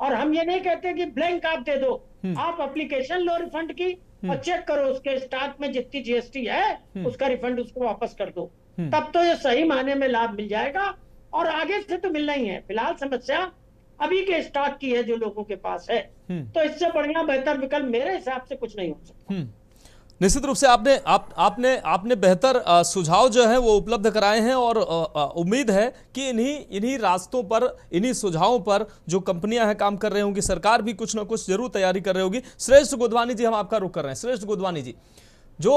और हम ये नहीं कहते कि ब्लैंक आप दे दो, आप एप्लीकेशन लो रिफंड की और चेक करो उसके स्टाक में जितनी जीएसटी है उसका रिफंड उसको वापस कर दो। तब तो ये सही मायने में लाभ मिल जाएगा और आगे से तो मिलना ही है। फिलहाल समस्या अभी के स्टॉक की है जो लोगों के पास है, तो इससे बढ़िया बेहतर विकल्प मेरे हिसाब से कुछ नहीं हो सकता। निश्चित रूप से आपने बेहतर सुझाव जो है वो उपलब्ध कराए हैं और उम्मीद है कि इन्हीं रास्तों पर, इन्हीं सुझावों पर जो कंपनियां हैं काम कर रही होंगी, सरकार भी कुछ ना कुछ जरूर तैयारी कर रही होगी। श्रेष्ठ गोदवानी जी, हम आपका रुख कर रहे हैं। श्रेष्ठ गोदवानी जी, जो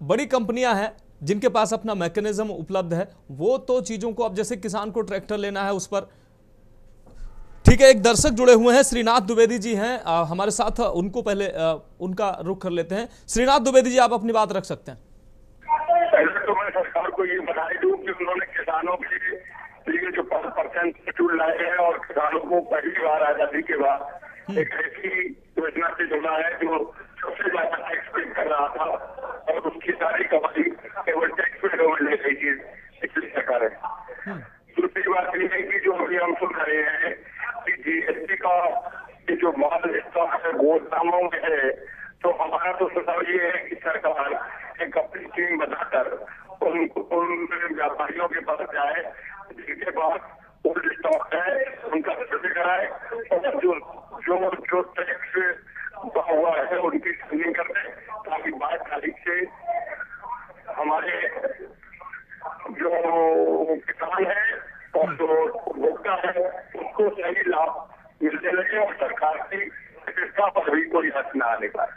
बड़ी कंपनियां हैं जिनके पास अपना मैकेनिज्म उपलब्ध है, वो तो चीजों को, अब जैसे किसान को ट्रैक्टर लेना है उस पर, ठीक है। एक दर्शक जुड़े हुए हैं, श्रीनाथ द्विवेदी जी हैं हमारे साथ, उनको पहले उनका रुख कर लेते हैं। श्रीनाथ द्विवेदी जी, आप अपनी बात रख सकते हैं। पहले तो मैं सरकार को ये बधाई दूं कि उन्होंने किसानों के लिए जो 5% शेड्यूल लाए हैं और किसानों को पहली बार आजादी के बाद एक ऐसी योजना से जोड़ा है जो सबसे ज्यादा टैक्स पे कर रहा था और उसकी सारी कमाई केवल टैक्स पे गवर्नमेंट ले गई थी पिछली सरकार है। दूसरी बात ये है कि जो अभी हम सुन रहे हैं कि जीएसटी का जो माल स्टॉक है गोदामों में है, तो हमारा तो सुझाव ये है कि सरकार एक अपनी टीम बनाकर उन व्यापारियों के पास जाए जिनके पास ओल्ड स्टॉक है उनका सर्वे कराए और जो टैक्स हुआ है उनकी स्क्रीनिंग कर दे, ताकि 22 तारीख से हमारे जो किसान है और जो उपभोक्ता है उनको सही लाभ मिलने लगे और सरकार की प्रतिष्ठा पर भी कोई हद न आने पाए।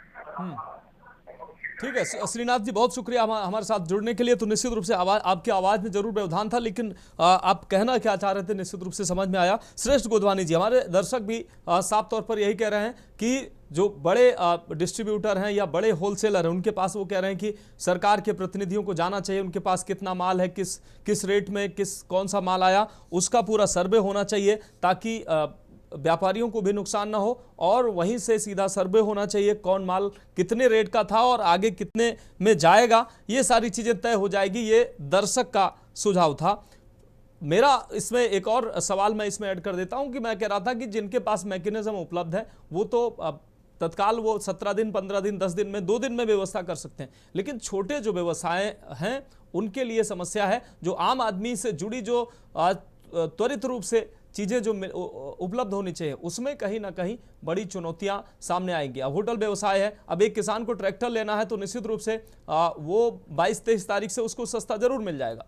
ठीक है श्रीनाथ जी, बहुत शुक्रिया हमारे साथ जुड़ने के लिए। तो निश्चित रूप से आपकी आवाज में जरूर व्यवधान था, लेकिन आप कहना क्या चाह रहे थे निश्चित रूप से समझ में आया। श्रेष्ठ गोदवानी जी, हमारे दर्शक भी साफ तौर पर यही कह रहे हैं कि जो बड़े डिस्ट्रीब्यूटर हैं या बड़े होलसेलर हैं उनके पास, वो कह रहे हैं कि सरकार के प्रतिनिधियों को जाना चाहिए, उनके पास कितना माल है, किस रेट में कौन सा माल आया, उसका पूरा सर्वे होना चाहिए ताकि व्यापारियों को भी नुकसान ना हो, और वहीं से सीधा सर्वे होना चाहिए कौन माल कितने रेट का था और आगे कितने में जाएगा, ये सारी चीजें तय हो जाएगी। ये दर्शक का सुझाव था। मेरा इसमें एक और सवाल मैं इसमें ऐड कर देता हूं कि मैं कह रहा था कि जिनके पास मैकेनिज्म उपलब्ध है वो तो तत्काल वो 17 दिन 15 दिन 10 दिन में 2 दिन में व्यवस्था कर सकते हैं, लेकिन छोटे जो व्यवसाय हैं उनके लिए समस्या है। जो आम आदमी से जुड़ी जो त्वरित रूप से चीज़ें जो उपलब्ध होनी चाहिए उसमें कहीं ना कहीं बड़ी चुनौतियां सामने आएंगी। अब होटल व्यवसाय है, अब एक किसान को ट्रैक्टर लेना है तो निश्चित रूप से वो 22-23 तारीख से उसको सस्ता जरूर मिल जाएगा,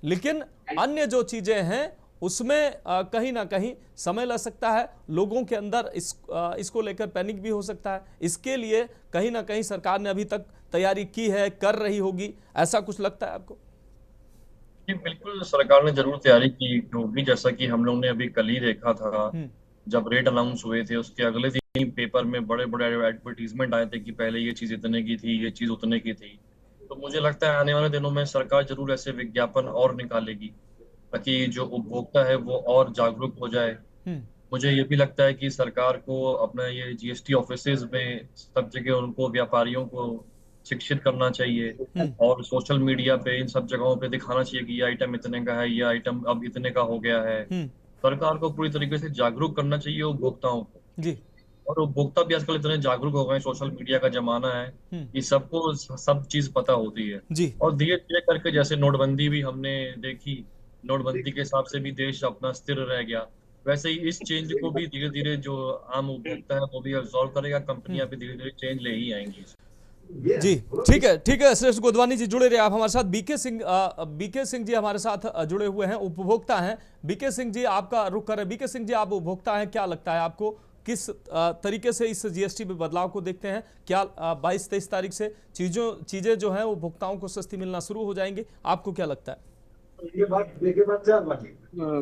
लेकिन अन्य जो चीज़ें हैं उसमें कहीं ना कहीं समय लग सकता है, लोगों के अंदर इसको लेकर पैनिक भी हो सकता है। इसके लिए कहीं ना कहीं सरकार ने अभी तक तैयारी की है, कर रही होगी, ऐसा कुछ लगता है आपको? जी बिल्कुल, सरकार ने जरूर तैयारी की होगी। जैसा कि हम लोग ने अभी कल ही देखा था, जब रेट अनाउंस हुए थे उसके अगले दिन पेपर में बड़े बड़े एडवर्टीजमेंट आए थे कि पहले ये चीज इतने की थी, ये चीज उतने की थी। तो मुझे लगता है आने वाले दिनों में सरकार जरूर ऐसे विज्ञापन और निकालेगी ताकि जो उपभोक्ता है वो और जागरूक हो जाए। मुझे ये भी लगता है कि सरकार को अपना ये जीएसटी ऑफिसेज में सब जगह उनको व्यापारियों को शिक्षित करना चाहिए और सोशल मीडिया पे इन सब जगहों पे दिखाना चाहिए कि ये आइटम इतने का है, ये आइटम अब इतने का हो गया है। सरकार को पूरी तरीके से जागरूक करना चाहिए उपभोक्ताओं को जी। और उपभोक्ता भी आजकल इतने जागरूक हो गए, सोशल मीडिया का जमाना है कि सबको सब चीज पता होती है जी। और धीरे धीरे करके जैसे नोटबंदी भी हमने देखी, नोटबंदी के हिसाब से भी देश अपना स्थिर रह गया, वैसे ही इस चेंज को भी धीरे धीरे जो आम उपभोक्ता है वो भी अब्सॉर्व करेगा, कंपनियां भी धीरे धीरे चेंज ले ही आएंगी। जी ठीक है श्रेष्ठ गोदवानी जी, जुड़े रहे आप हमारे साथ। बीके सिंह जी हमारे साथ जुड़े हुए हैं, उपभोक्ता हैं। बीके सिंह जी, आपका रुख करें। बीके सिंह जी, आप उपभोक्ता हैं, क्या लगता है आपको, किस तरीके से इस जीएसटी में बदलाव को देखते हैं? क्या 22-23 तारीख से चीजें जो हैं उपभोक्ताओं को सस्ती मिलना शुरू हो जाएंगी? आपको क्या लगता है?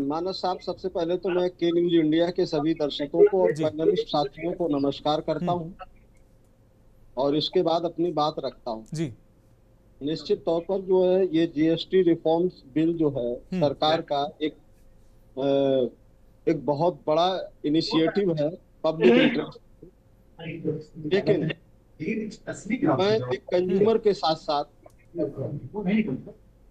मानस साहब, सबसे पहले तो मैं के न्यूज इंडिया के सभी दर्शकों को और पैनलिस्ट साथियों को नमस्कार करता हूं और इसके बाद अपनी बात रखता हूं जी। निश्चित तौर पर जो है ये जीएसटी रिफॉर्म्स बिल जो है सरकार का एक बहुत बड़ा इनिशिएटिव है पब्लिक इंटरेस्ट, लेकिन मैं एक कंज्यूमर के साथ साथ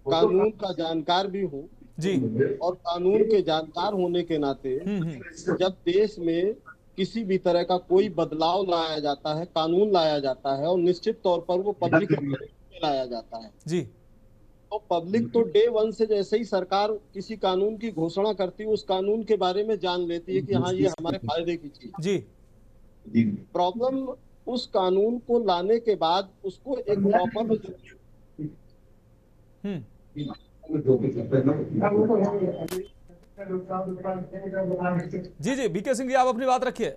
कानून का जानकार भी हूँ जी। और कानून के जानकार होने के नाते जब देश में किसी भी तरह का कोई बदलाव लाया जाता है, कानून लाया जाता है और निश्चित तौर पर वो पब्लिक में लाया जाता है जी, तो पब्लिक तो डे वन से जैसे ही सरकार किसी कानून की घोषणा करती है उस कानून के बारे में जान लेती है कि हाँ ये हमारे फायदे की चीज जी। प्रॉब्लम उस कानून को लाने के बाद उसको एक प्रॉपर जी जी बीके सिंह जी, आप अपनी बात रखिए।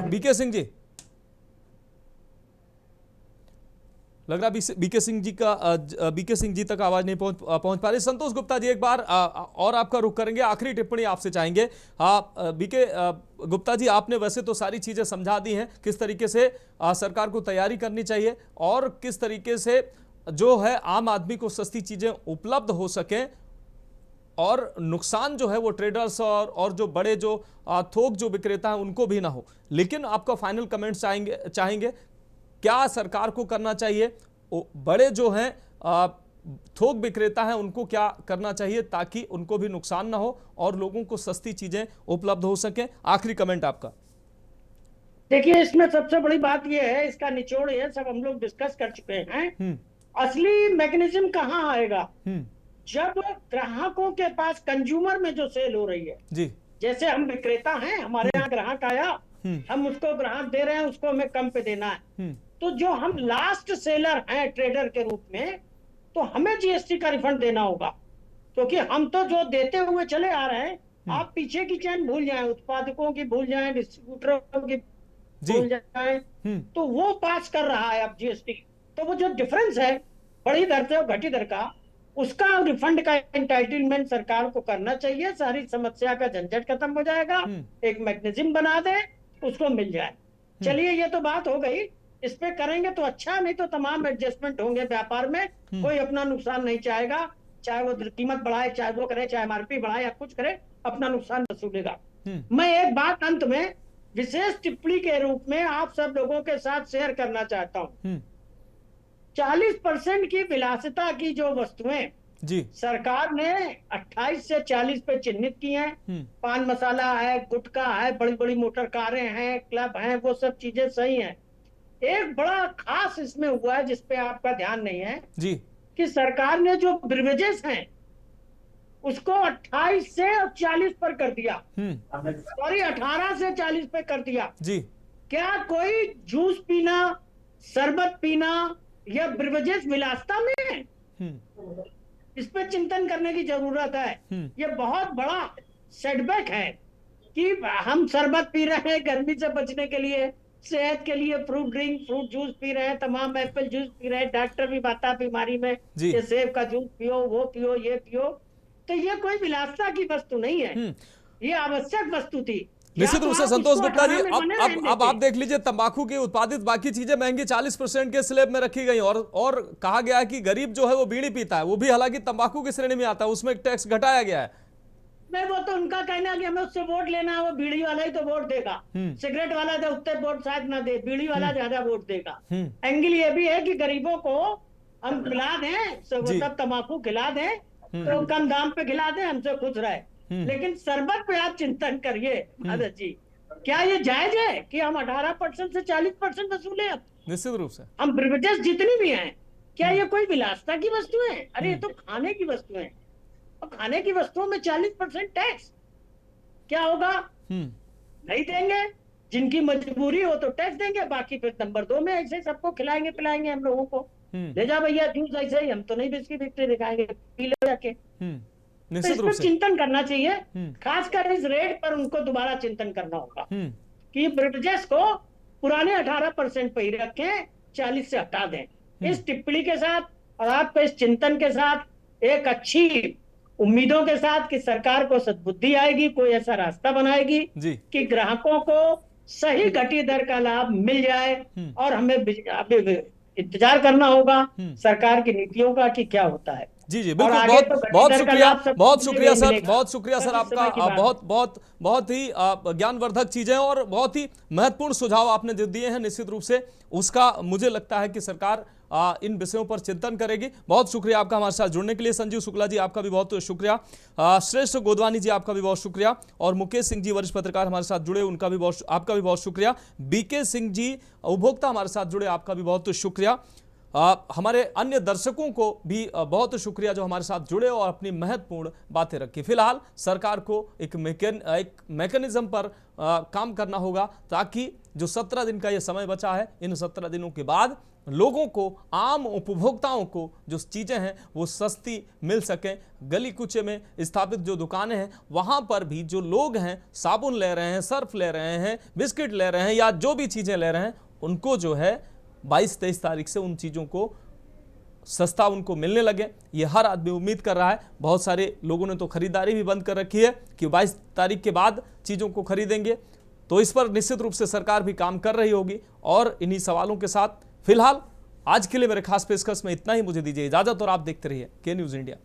बीके सिंह जी, लग रहा बीके सिंह जी का बीके सिंह जी तक आवाज नहीं पहुंच पा रही। संतोष गुप्ता जी, एक बार और आपका रुख करेंगे, आखिरी टिप्पणी आपसे चाहेंगे। बीके गुप्ता जी, आपने वैसे तो सारी चीजें समझा दी हैं, किस तरीके से सरकार को तैयारी करनी चाहिए और किस तरीके से जो है आम आदमी को सस्ती चीजें उपलब्ध हो सकें और नुकसान जो है वो ट्रेडर्स और जो बड़े जो थोक जो विक्रेता हैं उनको भी ना हो। लेकिन आपका फाइनल कमेंट्स चाहेंगे क्या सरकार को करना चाहिए, बड़े जो हैं थोक विक्रेता हैं उनको क्या करना चाहिए ताकि उनको भी नुकसान ना हो और लोगों को सस्ती चीजें उपलब्ध हो सकें? आखिरी कमेंट आपका। देखिए, इसमें सबसे बड़ी बात यह है, इसका निचोड़ है, सब हम लोग डिस्कस कर चुके हैं। असली मैकेनिज्म कहाँ आएगा? जब ग्राहकों के पास, कंज्यूमर में जो सेल हो रही है जी, जैसे हम विक्रेता हैं, हमारे यहाँ ग्राहक आया, हम उसको ग्राहक दे रहे हैं, उसको हमें कम पे देना है, तो जो हम लास्ट सेलर हैं ट्रेडर के रूप में, तो हमें जीएसटी का रिफंड देना होगा, क्योंकि हम तो जो देते हुए चले आ रहे हैं, आप पीछे की चैन भूल जाएं, उत्पादकों की भूल जाएं, डिस्ट्रीब्यूटरों की भूल जाएं, तो वो पास कर रहा है अब जीएसटी। तो वो जो डिफरेंस है बड़ी दर से और घटी दर का, उसका रिफंड का एंटाइटलमेंट सरकार को करना चाहिए। सारी समस्या का झंझट खत्म हो जाएगा, एक मैकेनिज्म बना दे, उसको मिल जाए। चलिए, ये तो बात हो गई, इस पे करेंगे तो अच्छा, नहीं तो तमाम एडजस्टमेंट होंगे व्यापार में, कोई अपना नुकसान नहीं चाहेगा, चाहे वो कीमत बढ़ाए, चाहे वो करे, चाहे एमआरपी बढ़ाए या कुछ करे, अपना नुकसान वसूलेगा। मैं एक बात अंत में विशेष टिप्पणी के रूप में आप सब लोगों के साथ शेयर करना चाहता हूँ। 40% की विलासिता की जो वस्तुएं जी सरकार ने 28 से 40 पे चिन्हित की हैं, पान मसाला है, गुटखा है, बड़ी बड़ी मोटर कारें हैं, क्लब हैं, वो सब चीजें सही हैं। एक बड़ा खास इसमें हुआ है जिसपे आपका ध्यान नहीं है जी, कि सरकार ने जो ब्रिवेजेस हैं उसको 28 से 40 पर कर दिया, सॉरी 18 से 40 पे कर दिया जी। क्या कोई जूस पीना, शरबत पीना या ब्रिवेजेस विलासिता में है? इस पे चिंतन करने की जरूरत है। ये बहुत बड़ा सेटबैक है कि हम शरबत पी रहे हैं गर्मी से बचने के लिए, सेहत के लिए fruit drink, fruit juice P रहे हैं, तमाम एप्पल जूस पी रहे हैं, डॉक्टर भी बता बीमारी में ये सेब का जूस पियो, वो पियो, ये पियो। तो ये कोई विलासिता की वस्तु नहीं है, ये आवश्यक वस्तु थी। निश्चित रूप से संतोष गुप्ता जी, अब आप देख लीजिए, तंबाकू की उत्पादित बाकी चीजें महंगी 40% के स्लैब में रखी गई और कहा गया है कि गरीब जो है वो बीड़ी पीता है, वो भी हालांकि तंबाकू की श्रेणी में आता है, उसमें टैक्स घटाया गया है। नहीं, वो तो उनका कहना है कि हमें उससे वोट लेना है, वो बीड़ी वाला ही तो वोट देगा, सिगरेट वाला तो उतने वोट शायद ना दे, बीड़ी वाला ज्यादा वोट देगा। एंगल ये भी है कि गरीबों को हम खिला दें, सब तंबाकू खिला दें तो कम दाम पे खिला दें, हमसे खुश रहे। लेकिन शरबत पे आप चिंतन करिए आदर्श जी, क्या ये जायज है कि हम 18% से 40% वसूले? अब निश्चित रूप से हम ब्रिवेजेस जितनी भी हैं, क्या ये कोई विलासिता की वस्तु है? अरे ये तो खाने की वस्तु है, और खाने की वस्तुओं में 40% टैक्स, क्या होगा? नहीं देंगे, जिनकी मजबूरी हो तो टैक्स देंगे, बाकी फिर नंबर 2 में ऐसे सबको खिलाएंगे पिलाएंगे हम लोगों को, ले जा भैया जूस, ऐसे ही हम तो नहीं बिस्किट बिकते दिखाएंगे, पी ले जाके। तो इस पर चिंतन करना चाहिए, खासकर इस रेट पर उनको दोबारा चिंतन करना होगा कि ब्रिवेजेस को पुराने 18% पे ही रखें, 40 से हटा दें। इस टिप्पणी के साथ और आपके इस चिंतन के साथ, एक अच्छी उम्मीदों के साथ कि सरकार को सद्बुद्धि आएगी, कोई ऐसा रास्ता बनाएगी कि ग्राहकों को सही घटी दर का लाभ मिल जाए, और हमें इंतजार करना होगा सरकार की नीतियों का कि क्या होता है। जी जी और बिल्कुल, आगे बहुत तो घटी बहुत दर का शुक्रिया, लाभ सबको बहुत शुक्रिया मिलेगा, सर, मिलेगा। बहुत शुक्रिया सर बस इस समय आपका। की बात। बहुत ही ज्ञानवर्धक चीजें और बहुत ही महत्वपूर्ण सुझाव आपने जो दिए हैं, निश्चित रूप से उसका मुझे लगता है कि सरकार इन विषयों पर चिंतन करेगी। बहुत शुक्रिया आपका हमारे साथ जुड़ने के लिए। संजीव शुक्ला जी आपका भी बहुत शुक्रिया, श्रेष्ठ गोदवानी जी आपका भी बहुत शुक्रिया, और मुकेश सिंह जी वरिष्ठ पत्रकार हमारे साथ जुड़े, उनका भी आपका भी बहुत शुक्रिया। बीके सिंह जी उपभोक्ता हमारे साथ जुड़े, आपका भी बहुत शुक्रिया। हमारे अन्य दर्शकों को भी बहुत शुक्रिया जो हमारे साथ जुड़े और अपनी महत्वपूर्ण बातें रखी। फिलहाल सरकार को एक मैकेनिज्म पर काम करना होगा ताकि जो 17 दिन का ये समय बचा है, इन 17 दिनों के बाद लोगों को, आम उपभोक्ताओं को जो चीज़ें हैं वो सस्ती मिल सकें। गली कूचे में स्थापित जो दुकानें हैं वहाँ पर भी जो लोग हैं साबुन ले रहे हैं, सर्फ ले रहे हैं, बिस्किट ले रहे हैं या जो भी चीज़ें ले रहे हैं, उनको जो है 22-23 तारीख से उन चीज़ों को सस्ता उनको मिलने लगे। ये हर आदमी उम्मीद कर रहा है। बहुत सारे लोगों ने तो खरीदारी भी बंद कर रखी है कि 22 तारीख के बाद चीज़ों को खरीदेंगे। तो इस पर निश्चित रूप से सरकार भी काम कर रही होगी। और इन्हीं सवालों के साथ फिलहाल आज के लिए मेरे खास पेशकश में इतना ही। मुझे दीजिए इजाजत और आप देखते रहिए के न्यूज़ इंडिया।